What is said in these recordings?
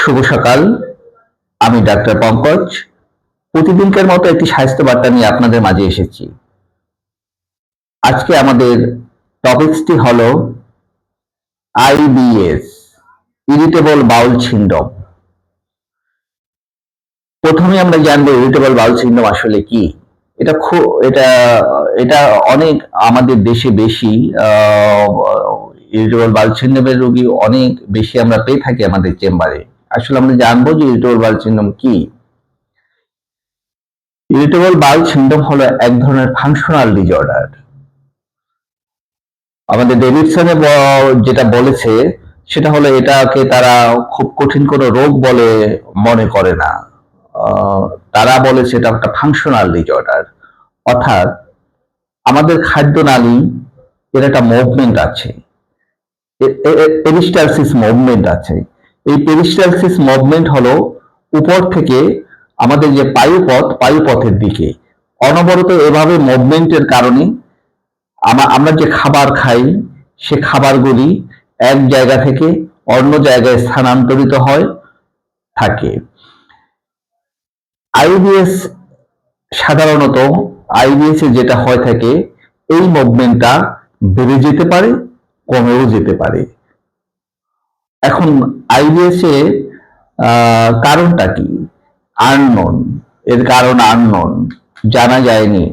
শুভ সকাল। আমি ডাক্তার পঙ্কজ। প্রতিদিনকার মতো একটি স্বাস্থ্য বার্তা নিয়ে আপনাদের মাঝে এসেছি। আজকে আমাদের টপিকসটি হলো আইবিএস, ইরিটেবল বাউল সিনড্রোম। প্রথমে আমরা জানবো ইরিটেবল বাউল সিনড্রোম আসলে কি। এটা খুব এটা এটা অনেক আমাদের দেশে বেশি ইরিটেবল বাউল সিনড্রোমের রোগী অনেক বেশি আমরা পেয়ে থাকি আমাদের চেম্বারে। আসলে আমরা জানবো যে ইরিটেবল বাউল সিনড্রোম কি। ইরিটেবল বাউল সিনড্রোম হলো এক ধরনের ফাংশনাল ডিসঅর্ডার। আমাদের ডেভিডসনে যেটা বলেছে সেটা হলো এটাকে তারা খুব কঠিন কোনো রোগ বলে মনে করে না। তারা বলেছে এটা একটা ফাংশনাল ডিসঅর্ডার, অর্থাৎ আমাদের খাদ্যনালী এর একটা মুভমেন্ট আছে, পেরিস্টালসিস মুভমেন্ট আছে। এই পেরিস্টালসিস মুভমেন্ট হলো উপর থেকে আমাদের যে পায়ুপথের দিকে অনবরত এভাবে মুভমেন্টের কারণে আমরা যে খাবার খাই সে খাবারগুলি এক জায়গা থেকে অন্য জায়গায় স্থানান্তরিত হয় থাকে। আইবিএস সাধারণত আইবিএস এ যেটা হয় থাকে, এই মুভমেন্টটা বেড়ে যেতে পারে, কমেও যেতে পারে। এখন আইবিএস এ কারণটা কি? আননোন, এর কারণ আননোন, জানা যায়নি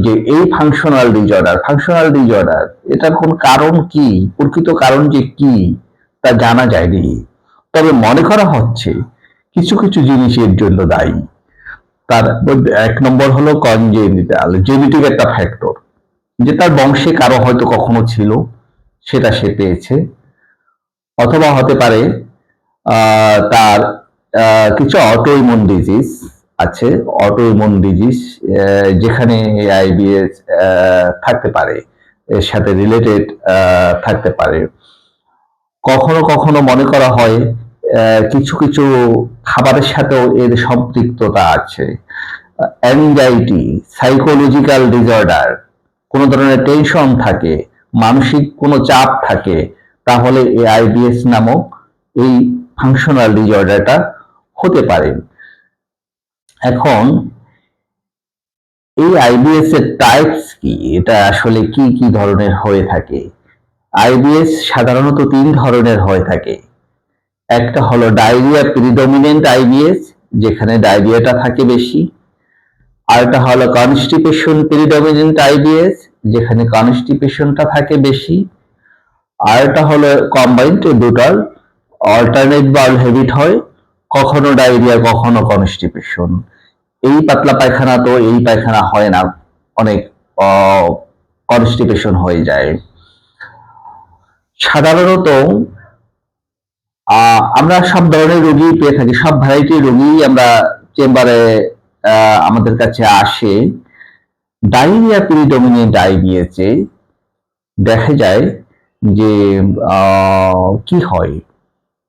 যে এই ফাংশনাল ডিসঅর্ডার এটার কোন কারণ কি, প্রকৃত কারণ যে কি তা জানা যায়নি। তবে মনে করা হচ্ছে কিছু কিছু জিনিস এর জন্য দায়ী। তার মধ্যে এক নম্বর হলো কনজেনিটাল, জেনেটিক একটা ফ্যাক্টর, যে তার বংশে কারো হয়তো কখনো ছিল, সেটা সে পেয়েছে। অথবা হতে পারে তার কিছু অটোইমিউন ডিজিজ আছে, অটোইমিউন ডিজিজ যেখানে আইবিএস থাকতে পারে, এর সাথে রিলেটেড থাকতে পারে। কখনো কখনো মনে করা হয় কিছু কিছু খাবারের সাথেও এর সম্পৃক্ততা আছে। অ্যাংজাইটি, সাইকোলজিক্যাল ডিসঅর্ডার, কোনো ধরনের টেনশন থাকে, মানসিক কোনো চাপ থাকে, তাহলে এই আইবিএস নামক এই ফাংশনাল ডিসঅর্ডারটা হতে পারে। এখন এই আইবিএস এর টাইপস কি, এটা আসলে কি কি ধরনের হয়ে থাকে? আইবিএস সাধারণত 3 ধরনের হয়ে থাকে। একটা হলো ডায়রিয়া প্রিডমিনেন্ট আইবিএস, যেখানে ডায়রিয়াটা থাকে বেশি। আরেকটা হলো কনস্টিপেশন প্রিডমিনেন্ট আইবিএস, যেখানে কনস্টিপেশনটা থাকে বেশি। আরেকটা হলো কম্বাইন্ড, দুটার অল্টারনেট বাউল হ্যাবিট হয়, কখনো ডায়রিয়া কখনো কনস্টিপেশন। এই পাতলা পায়খানা তো এই পায়খানা হয় না, অনেক কনস্টিপেশন হয়ে যায়। সাধারণত আমরা সব ধরনের রোগী পেয়ে থাকি, সব ভ্যারাইটির রোগী আমরা চেম্বারে আমাদের কাছে আসে। ডায়রিয়া প্রিডমিনেন্ট আইবিএস এ দেখা যায় যে কি হয়,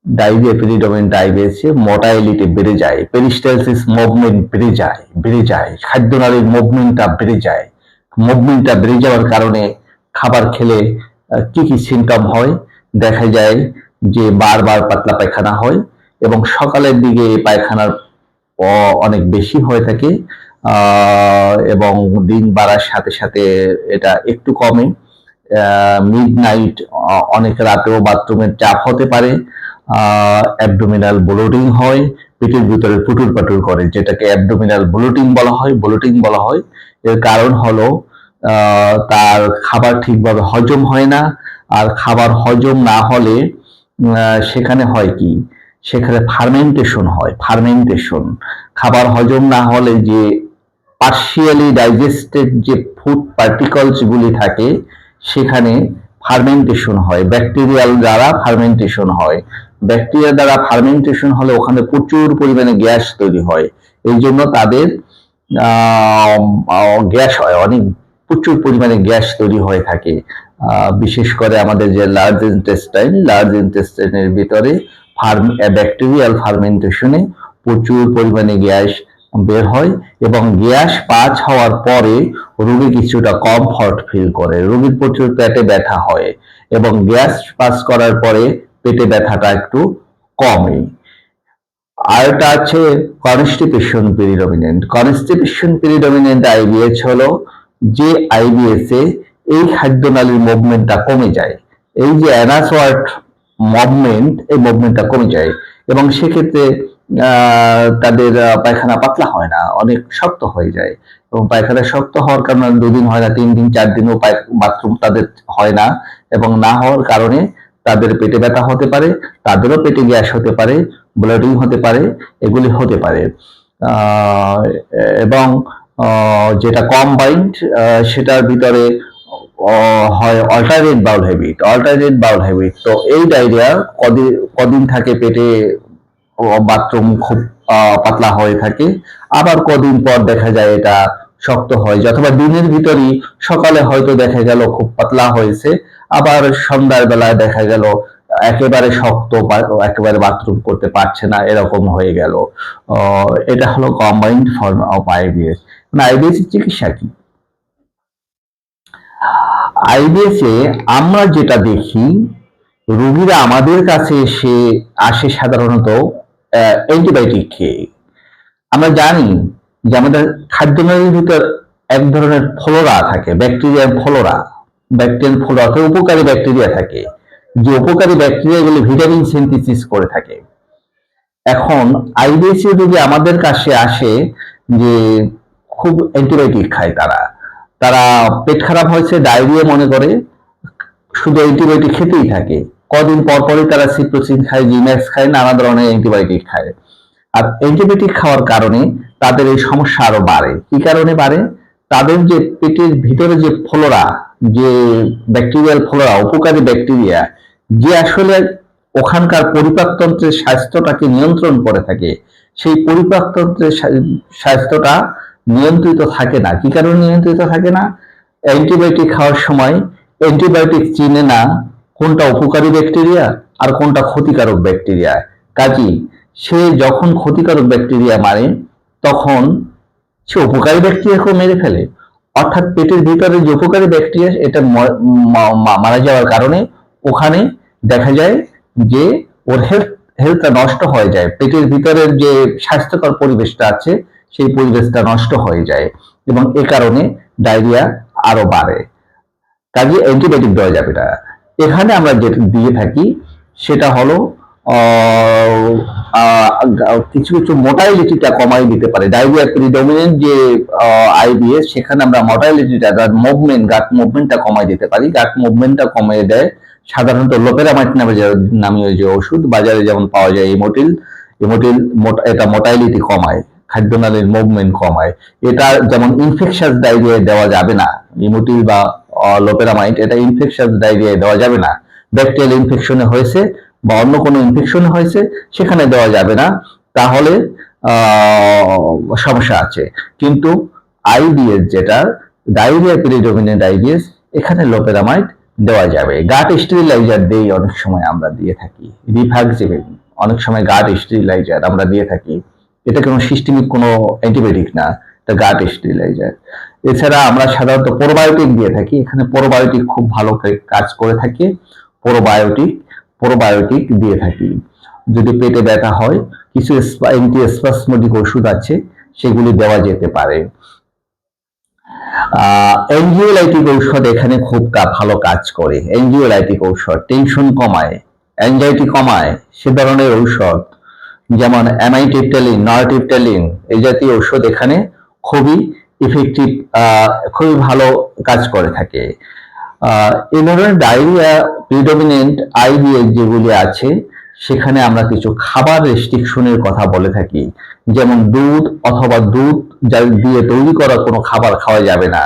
ডায়রিয়া প্রিডমিনেন্ট আইবিএস এ মোটাইলিটি বেড়ে যায়, পেরিস্টালসিস মুভমেন্ট বেড়ে যায়, খাদ্যনালীর মুভমেন্টটা বেড়ে যায়। মুভমেন্টটা বেড়ে যাওয়ার কারণে খাবার খেলে কি কি সিমটম হয়, দেখা যায় যে বারবার পাতলা পায়খানা হয় এবং সকালের দিকে পায়খানার অনেক বেশি হয়ে থাকে এবং দিন বাড়ার সাথে সাথে এটা একটু কমে। মিডনাইট অনেক রাতেও বাথরুমের চাপ হতে পারে। অ্যাবডোমিনাল ব্লোটিং হয়, পেটের ভিতরে পুটুর পাটুর করে, যেটাকে অ্যাবডোমিনাল ব্লোটিং বলা হয়। এর কারণ হলো তার খাবার ঠিকভাবে হজম হয় না, আর খাবার হজম না হলে সেখানে হয় কি, সেখানে ফার্মেন্টেশন। খাবার হজম না হলে যে পার্শিয়ালি ডাইজেস্টেড যে ফুড পার্টিকলস গুলি থাকে সেখানে ফার্মেন্টেশন হয়, ব্যাকটেরিয়াল দ্বারা ফার্মেন্টেশন হয়। ব্যাকটেরিয়া দ্বারা ফার্মেন্টেশন হলে ওখানে প্রচুর পরিমাণে গ্যাস তৈরি হয়। এই জন্য তাদের গ্যাস হয়, অনেক প্রচুর পরিমাণে গ্যাস তৈরি হয়ে থাকে। বিশেষ করে আমাদের যে লার্জ ইন্টেস্টাইনের ভিতরে ব্যাকটেরিয়াল ফার্মেন্টেশনে প্রচুর পরিমাণে গ্যাস বের হয় এবং গ্যাস পাস হওয়ার পরে রোগী কিছুটা কমফর্ট ফিল করে, রোগীর প্রচুর পেটে ব্যথা হয় এবং গ্যাস পাস করার পরে পেটে ব্যথাটা একটু কমে। আর একটা আছে কনস্টিপেশন পেরিডমিনেন্ট। কনস্টিপেশন পেরিডমিনেন্ট আইবিএস হলো যে আইবিএস এ এই খাদ্যনালীর মুভমেন্টটা কমে যায়, এই যে অ্যানাসওয়ার্ট মুভমেন্ট, এই মুভমেন্টটা কমে যায় এবং সেক্ষেত্রে তাদের পায়খানা পাতলা হয় না, অনেক শক্ত হয়ে যায় এবং পায়খানা শক্ত হওয়ার কারণে 2 দিন হয় না, 3 দিন 4 দিনও বাথরুম তাদের হয় না এবং না হওয়ার কারণে তাদের পেটে ব্যথা হতে পারে, তাদেরও পেটে গ্যাস হতে পারে, ব্লিডিং হতে পারে, এগুলি হতে পারে। এবং যেটা কম্বাইন্ড সেটার ভিতরে হয় অল্টারনেট বাউল হ্যাবিট। অল্টারনেট বাউল হ্যাবিট, তো এই ডায়রিয়া কদিন থাকে পেটে, বাথরুম খুব পাতলা হয়ে থাকে, আবার কদিন পর দেখা যায় এটা শক্ত হয়, অথবা দিনের ভিতরই সকালে হয়তো দেখা গেল খুব পাতলা হয়েছে, আবার সন্ধ্যার বেলায় দেখা গেল একেবারে শক্ত, একেবারে বাথরুম করতে পারছে না, এরকম হয়ে গেল। এটা হলো combined form of IBS. IBS এর চিকিৎসা কি? আইবিএস এ আমরা যেটা দেখি, রোগীরা আমাদের কাছে আসে সাধারণত অ্যান্টিবায়োটিক খেয়ে। আমরা জানি যে আমাদের খাদ্যনালীর ভিতর এক ধরনের ফ্লোরা থাকে, ব্যাকটেরিয়াল ফ্লোরা, অর্থাৎ উপকারী ব্যাকটেরিয়া থাকে, যে উপকারী ব্যাকটেরিয়াগুলি ভিটামিন সিনথেসিস করে থাকে। এখন আইবিএস যদি আমাদের কাছে আসে যে খুব অ্যান্টিবায়োটিক খায়, তারা পেট খারাপ হয়েছে, ডায়রিয়া মনে করে, শুধু অ্যান্টিবায়োটিক খেতেই থাকে, কদিন পর পরই তারা সিপ্রোসিন খায়, জিম্যাক্স খায়, নানা ধরনের অ্যান্টিবায়োটিক খায়। আর অ্যান্টিবায়োটিক খাওয়ার কারণে তাদের এই সমস্যা আরো বাড়ে। কি কারণে বাড়ে? তাদের যে পেটের ভিতরে যে ফ্লোরা, যে ব্যাকটেরিয়াল ফ্লোরা, উপকারী ব্যাকটেরিয়া, যে আসলে ওখানকার পরিপাকতন্ত্রের স্বাস্থ্যটাকে নিয়ন্ত্রণ করে থাকে, সেই পরিপাকতন্ত্রের স্বাস্থ্যটা নিয়ন্ত্রিত থাকে না। কি কারণে নিয়ন্ত্রিত থাকে না? অ্যান্টিবায়োটিক খাওয়ার সময় অ্যান্টিবায়োটিক চিনে না কোনটা উপকারী ব্যাকটেরিয়া আর কোনটা ক্ষতিকারক ব্যাকটেরিয়া। কাজেই সে যখন ক্ষতিকারক ব্যাকটেরিয়া মারে, তখন সে উপকারী ব্যাকটেরিয়াকেও মেরে ফেলে। অর্থাৎ পেটের ভিতরে যে উপকারী ব্যাকটেরিয়া, এটা মারা যাওয়ার কারণে ওখানে দেখা যায় যে ওর হেলথটা নষ্ট হয়ে যায়, পেটের ভিতরের যে স্বাস্থ্যকর পরিবেশটা আছে সেই পরিবেশটা নষ্ট হয়ে যায় এবং এ কারণে ডায়রিয়া আরো বাড়ে। কাজে অ্যান্টিবায়োটিক দেওয়া যাবে না। এখানে আমরা যেটা দিয়ে থাকি সেটা হলো কিছু কিছু মোটাইলিটিটা কমাই দিতে পারে। ডায়রিয়া প্রিডমিনেন্ট যে আইবিএস, সেখানে আমরা মোটাইলিটিটা, গাট মুভমেন্টটা কমাই দিতে পারি। গাট মুভমেন্টটা কমিয়ে দেয় সাধারণত লোপেরামাইড নামীয় যে ওষুধ বাজারে যেমন পাওয়া যায়, ইমোটিল, এটা মোটাইলিটি কমায়, খাদ্যনালীর মুভমেন্ট কমায়। এটা যেমন ইনফেকশাস ডায়রিয়ায় দেওয়া যাবে না, ইমোটিল বা লোপেরামাইড, এটা ইনফেকশাস ডায়রিয়ায় দেওয়া যাবে না। ব্যাকটেরিয়াল ইনফেকশনে হয়েছে বা অন্য কোনো ইনফেকশন হয়েছে, সেখানে দেওয়া যাবে না, তাহলে সমস্যা আছে। কিন্তু আইবিএস, যেটা ডায়রিয়া প্রিডমিনেন্ট আইবিএস, এখানে লোপেরামাইড দেওয়া যাবে। গাট স্টেরিলাইজার দেই অনেক সময় আমরা দিয়ে থাকি, রিফ্যাক্সিমিন, অনেক সময় গাট স্টেরিলাইজার আমরা দিয়ে থাকি। এটা কোনো সিস্টেমিক কোনো অ্যান্টিবায়োটিক না, এটা গাট স্টেরিলাইজার। এছাড়া আমরা সাধারণত প্রোবায়োটিক দিয়ে থাকি, এখানে প্রোবায়োটিক খুব ভালো কাজ করে থাকে, প্রোবায়োটিক দিয়ে থাকি। যদি পেটে ব্যথা হয়, কিছু অ্যান্টিস্পাসমোটিক ওষুধ আছে, সেগুলি দেওয়া যেতে পারে। অ্যানজিওলাইটিক ঔষধ এখানে খুব ভালো কাজ করে। অ্যানজিওলাইটিক ঔষধ টেনশন কমায়, অ্যাংজাইটি কমায়, সে ধরনের ঔষধ যেমন অ্যামাইটিপটালিন, নরটিপটালিন, এই জাতীয় ঔষধ এখানে খুবই ইফেক্টিভ, খুবই ভালো কাজ করে থাকে। এই ধরনের ডায়রিয়া প্রিডমিনেন্ট আইবিএস যেগুলি আছে, সেখানে আমরা কিছু খাবার রেস্ট্রিকশনের কথা বলে থাকি, যেমন দুধ অথবা দুধ দিয়ে তৈরি করা কোনো খাবার খাওয়া যাবে না।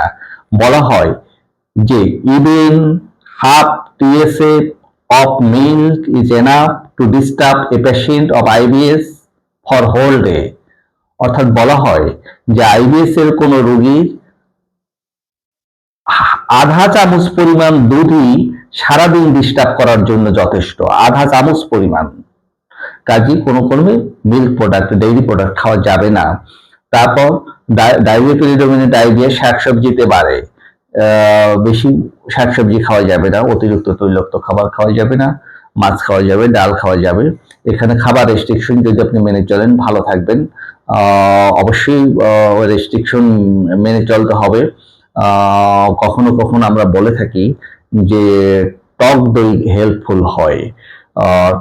বলা হয় যে even half TSA of milk is enough to disturb a patient of IBS for whole day। অর্থাৎ বলা হয় যে আইবিএস এর কোনো রোগীর আধা চামচ পরিমাণ দুধই সারাদিন ডিস্টার্ব করার জন্য যথেষ্ট, আধা চামচ পরিমাণ। কাজে কোনো ক্রমে মিল্ক প্রোডাক্ট, ডেইরি প্রোডাক্ট খাওয়া যাবে না। তারপর ডায়রিয়া প্রিডমিনেন্ট আইবিএস শাকসবজিতে বাড়ে, বেশি শাকসবজি খাওয়া যাবে না, অতিরিক্ত তৈলাক্ত খাবার খাওয়া যাবে না। মাছ খাওয়া যাবে, ডাল খাওয়া যাবে। এখানে খাবার রেস্ট্রিকশন যদি আপনি মেনে চলেন ভালো থাকবেন। অবশ্যই রেস্ট্রিকশন মেনে চলতে হবে। কখনো কখনো আমরা বলে থাকি যে টক দই হেল্পফুল হয়।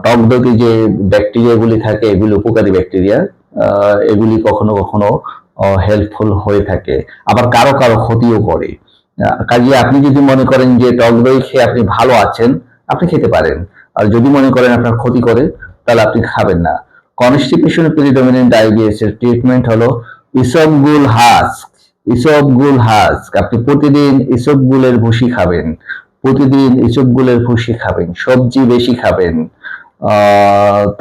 টক দইতে যে ব্যাকটেরিয়াগুলি থাকে এগুলি উপকারী ব্যাকটেরিয়া, এগুলি কখনো কখনো হেল্পফুল হয়ে থাকে, আবার কারো কারো ক্ষতিও করে। কাজে আপনি যদি মনে করেন যে টক দই খেয়ে আপনি ভালো আছেন, আপনি খেতে পারেন। আর যদি মনে করেন আপনার ক্ষতি করে, তাহলে আপনি খাবেন না। কনস্টিপেশন প্রিডমিনেন্ট ডায়াবেটিস এর ট্রিটমেন্ট হলো ইসবগুল হাস্ক। ইসবগুল হাস্ক আপনি প্রতিদিন ইসবগুলের ভুসি খাবেন, প্রতিদিন ইসবগুলের ভুসি খাবেন, সবজি বেশি খাবেন।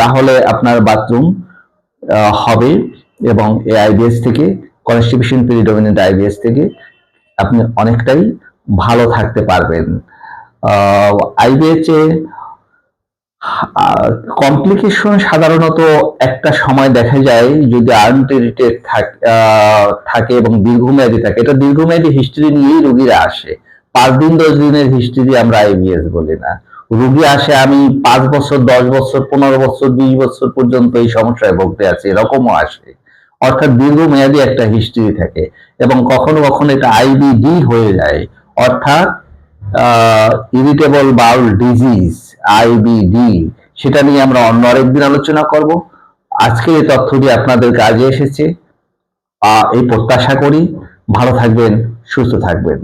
তাহলে আপনার বাথরুম হবে এবং এই আইবিএস থেকে, কনস্টিপেশন প্রিডমিনেন্ট আইবিএস থেকে আপনি অনেকটাই ভালো থাকতে পারবেন। আইবিএস এ কমপ্লিকেশন সাধারণত একটা সময় দেখা যায় যদি আনট্রিটেড থাকে এবং দীর্ঘমেয়াদী থাকে। এটা দীর্ঘমেয়াদী হিস্ট্রি নিয়েই রোগীরা আসে। 5 দিন 10 দিনের হিস্ট্রি আমরা আইবিএস বলি না। রোগী আসে আমি 5 বছর 10 বছর 15 বছর 20 বছর পর্যন্ত এই সমস্যায় ভুগতে আছি, এরকমও আসে। অর্থাৎ দীর্ঘমেয়াদী একটা হিস্ট্রি থাকে এবং কখনো কখনো এটা আইবিডি হয়ে যায়, অর্থাৎ ইরিটেবল বাউল ডিজিজ, আইবিডি। সেটা নিয়ে আমরা অন্য আরেকদিন আলোচনা করব। আজকে এই তথ্যটি আপনাদের কাজে এসেছে এই প্রত্যাশা করি। ভালো থাকবেন, সুস্থ থাকবেন।